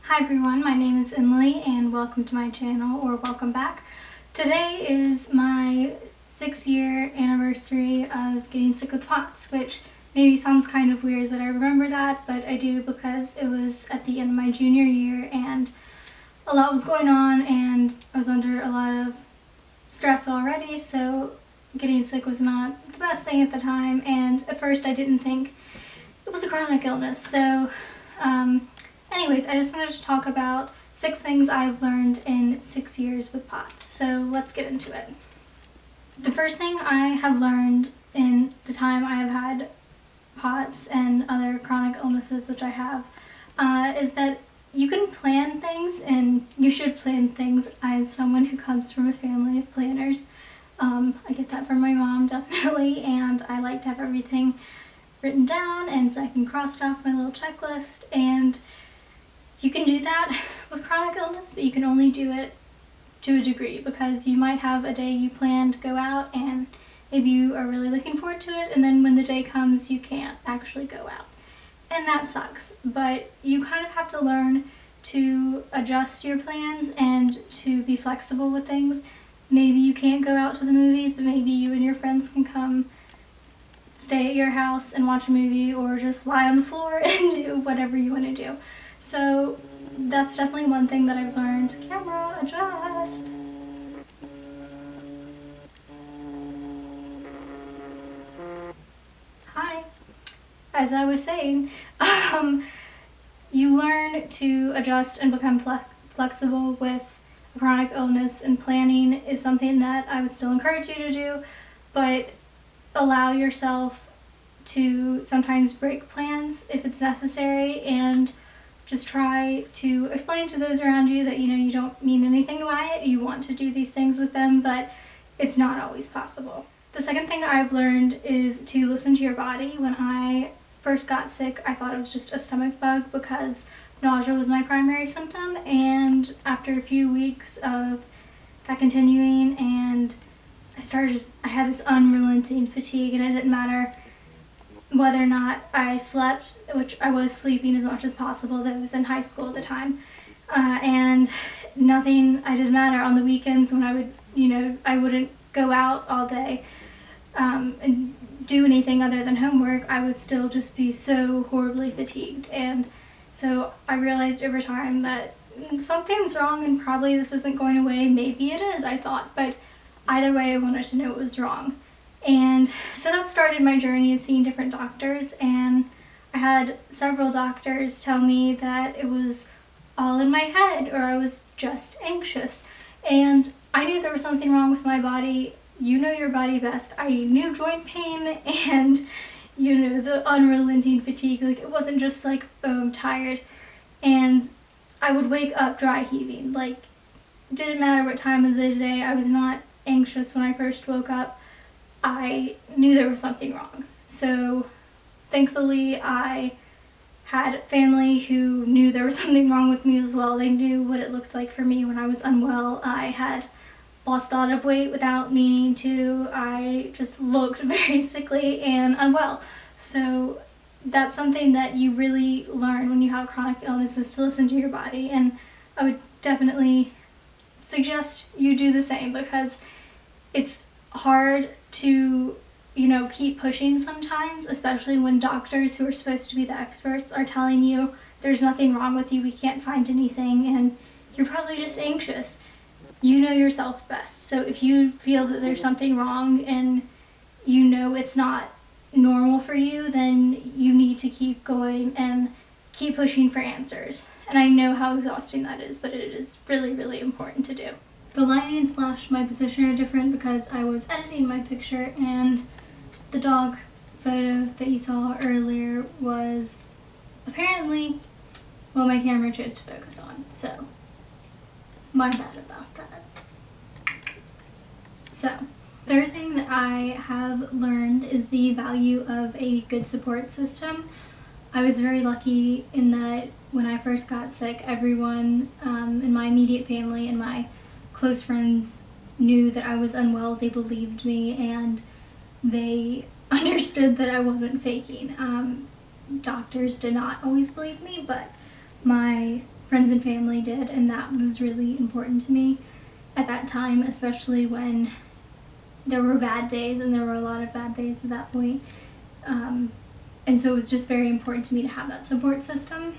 Hi everyone, my name is Emily and welcome to my channel, or welcome back. Today is my 6-year anniversary of getting sick with POTS, which maybe sounds kind of weird that I remember that, but I do because it was at the end of my junior year and a lot was going on and I was under a lot of stress already, so getting sick was not the best thing at the time, and at first I didn't think it was a chronic illness. So anyways, I just wanted to talk about 6 things I've learned in 6 years with POTS. So let's get into it. The first thing I have learned in the time I have had POTS and other chronic illnesses, which I have, is that you can plan things, and you should plan things. I'm someone who comes from a family of planners. I get that from my mom, definitely, and I like to have everything written down and so I can cross it off my little checklist. And you can do that with chronic illness, but you can only do it to a degree, because you might have a day you plan to go out and maybe you are really looking forward to it, and then when the day comes you can't actually go out. And that sucks, but you kind of have to learn to adjust your plans and to be flexible with things. Maybe you can't go out to the movies, but maybe you and your friends can come stay at your house and watch a movie, or just lie on the floor and do whatever you want to do. So that's definitely one thing that I've learned. Camera, adjust. Hi. As I was saying, you learn to adjust and become flexible with a chronic illness, and planning is something that I would still encourage you to do, but allow yourself to sometimes break plans if it's necessary, and just try to explain to those around you that you don't mean anything by it. You want to do these things with them, but it's not always possible. The second thing I've learned is to listen to your body. When I first got sick, I thought it was just a stomach bug because nausea was my primary symptom, and after a few weeks of that continuing, and I had this unrelenting fatigue, and it didn't matter whether or not I slept, which I was sleeping as much as possible. That was in high school at the time, and it didn't matter on the weekends when I wouldn't go out all day and do anything other than homework. I would still just be so horribly fatigued, and so I realized over time that something's wrong and probably this isn't going away. Maybe it is, I thought, but either way I wanted to know it was wrong. And so that started my journey of seeing different doctors, and I had several doctors tell me that it was all in my head, or I was just anxious. And I knew there was something wrong with my body. You know your body best. I knew joint pain and the unrelenting fatigue. Like, it wasn't just like, oh, I'm tired. And I would wake up dry heaving. Like, didn't matter what time of the day. I was not anxious when I first woke up. I knew there was something wrong. So thankfully I had family who knew there was something wrong with me as well. They knew what it looked like for me when I was unwell. I had lost a lot of weight without meaning to. I just looked very sickly and unwell. So that's something that you really learn when you have chronic illness, is to listen to your body. And I would definitely suggest you do the same, because it's hard to keep pushing sometimes, especially when doctors who are supposed to be the experts are telling you there's nothing wrong with you, we can't find anything, and you're probably just anxious. You know yourself best. So if you feel that there's something wrong and it's not normal for you, then you need to keep going and keep pushing for answers. And I know how exhausting that is, but it is really, really important to do. The lighting / my position are different because I was editing my picture, and the dog photo that you saw earlier was apparently what my camera chose to focus on. So, my bad about that. So, third thing that I have learned is the value of a good support system. I was very lucky in that when I first got sick, everyone in my immediate family and my close friends knew that I was unwell. They believed me, and they understood that I wasn't faking. Doctors did not always believe me, but my friends and family did, and that was really important to me at that time, especially when there were bad days, and there were a lot of bad days at that point. And so it was just very important to me to have that support system.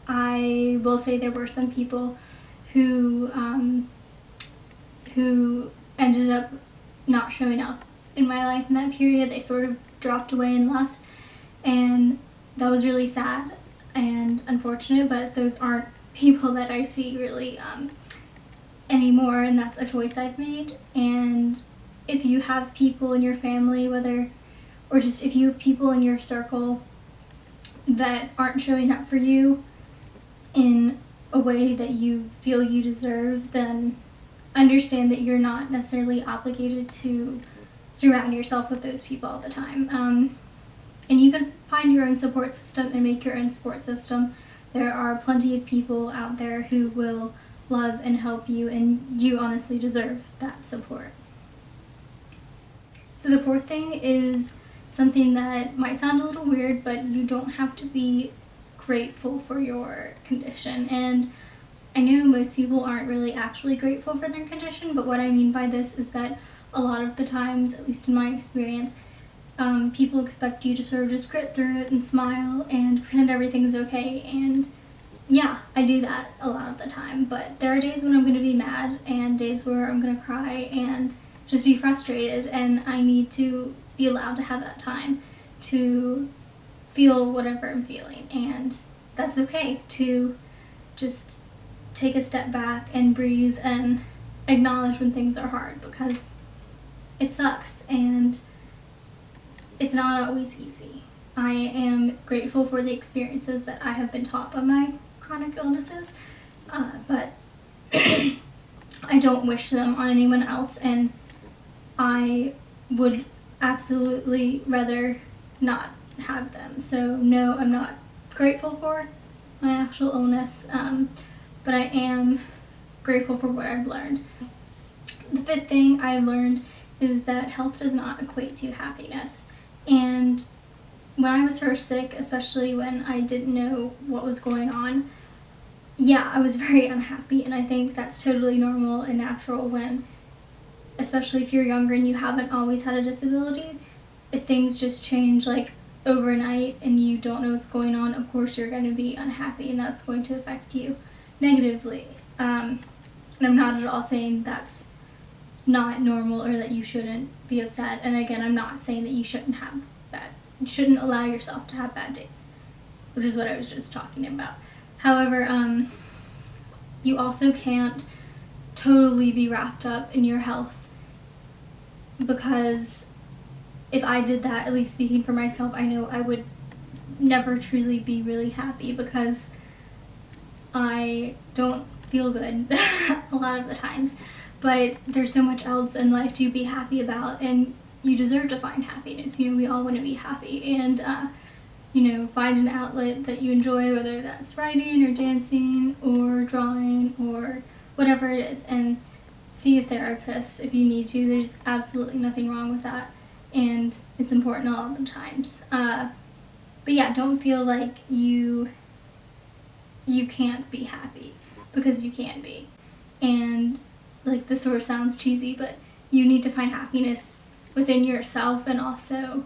I will say there were some people who ended up not showing up in my life in that period. They sort of dropped away and left, and that was really sad and unfortunate, but those aren't people that I see really anymore, and that's a choice I've made. And if you have people in your family, or just if you have people in your circle that aren't showing up for you in a way that you feel you deserve, then understand that you're not necessarily obligated to surround yourself with those people all the time. And you can find your own support system and make your own support system. There are plenty of people out there who will love and help you, and you honestly deserve that support. So the fourth thing is something that might sound a little weird, but you don't have to be grateful for your condition. And I know most people aren't really actually grateful for their condition, but what I mean by this is that a lot of the times, at least in my experience, people expect you to sort of just grit through it and smile and pretend everything's okay. And yeah, I do that a lot of the time, but there are days when I'm going to be mad and days where I'm going to cry and just be frustrated, and I need to be allowed to have that time to feel whatever I'm feeling. And that's okay to just take a step back and breathe and acknowledge when things are hard, because it sucks and it's not always easy. I am grateful for the experiences that I have been taught by my chronic illnesses, but I don't wish them on anyone else, and I would absolutely rather not have them. So no, I'm not grateful for my actual illness, but I am grateful for what I've learned. The fifth thing I've learned is that health does not equate to happiness. And when I was first sick, especially when I didn't know what was going on, yeah, I was very unhappy, and I think that's totally normal and natural when, especially if you're younger and you haven't always had a disability. If things just change like overnight and you don't know what's going on, of course you're going to be unhappy, and that's going to affect you negatively. And I'm not at all saying that's not normal or that you shouldn't be upset. And again, I'm not saying that you shouldn't allow yourself to have bad days, which is what I was just talking about. However, you also can't totally be wrapped up in your health, because if I did that, at least speaking for myself, I know I would never truly be really happy, because I don't feel good a lot of the times. But there's so much else in life to be happy about, and you deserve to find happiness. You know, we all want to be happy, and find an outlet that you enjoy, whether that's writing or dancing or drawing or whatever it is, and see a therapist if you need to. There's absolutely nothing wrong with that, and it's important all the times. But yeah, don't feel like you can't be happy, because you can be. And like, this sort of sounds cheesy, but you need to find happiness within yourself and also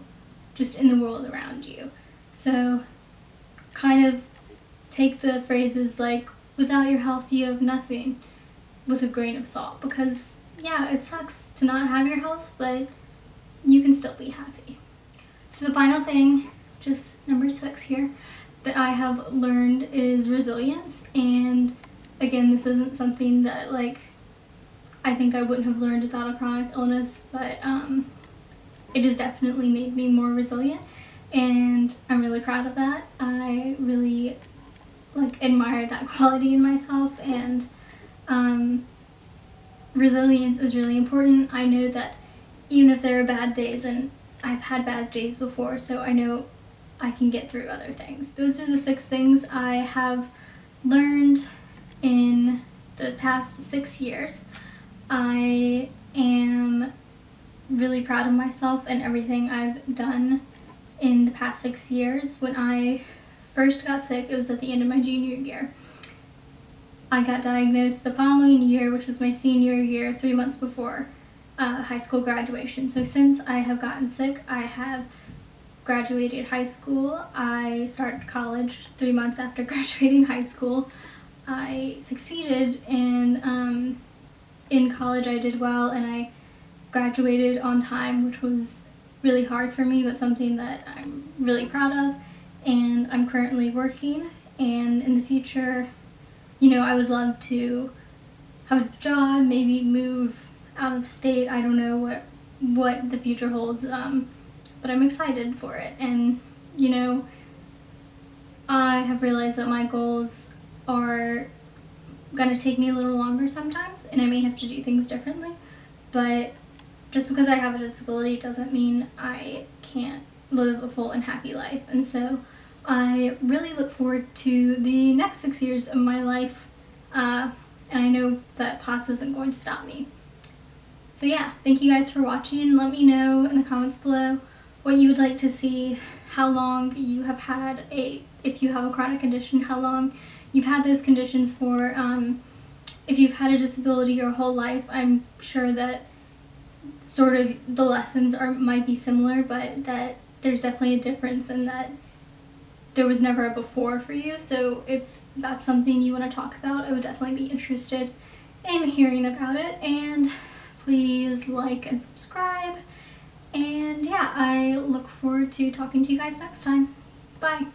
just in the world around you. So kind of take the phrases like, without your health you have nothing, with a grain of salt, because yeah, it sucks to not have your health, but you can still be happy. So the final thing, just number 6 here, that I have learned is resilience. And again, this isn't something that I think I wouldn't have learned without a chronic illness, but it has definitely made me more resilient, and I'm really proud of that. I really admire that quality in myself, and resilience is really important. I know that even if there are bad days, and I've had bad days before, so I know I can get through other things. Those are the 6 things I have learned in the past 6 years. I am really proud of myself and everything I've done in the past 6 years. When I first got sick, it was at the end of my junior year. I got diagnosed the following year, which was my senior year, 3 months before high school graduation. So since I have gotten sick, I have graduated high school. I started college 3 months after graduating high school. I succeeded in college. I did well, and I graduated on time, which was really hard for me, but something that I'm really proud of. And I'm currently working, and in the future, I would love to have a job, maybe move out of state. I don't know what the future holds, but I'm excited for it. And, I have realized that my goals are going to take me a little longer sometimes, and I may have to do things differently. But just because I have a disability doesn't mean I can't live a full and happy life. And so I really look forward to the next 6 years of my life, and I know that POTS isn't going to stop me. So yeah, thank you guys for watching. Let me know in the comments below what you would like to see, how long you have had if you have a chronic condition, how long you've had those conditions for. If you've had a disability your whole life, I'm sure that sort of the lessons might be similar, but that there's definitely a difference in that there was never a before for you. So if that's something you want to talk about, I would definitely be interested in hearing about it. And please like and subscribe. And yeah, I look forward to talking to you guys next time. Bye.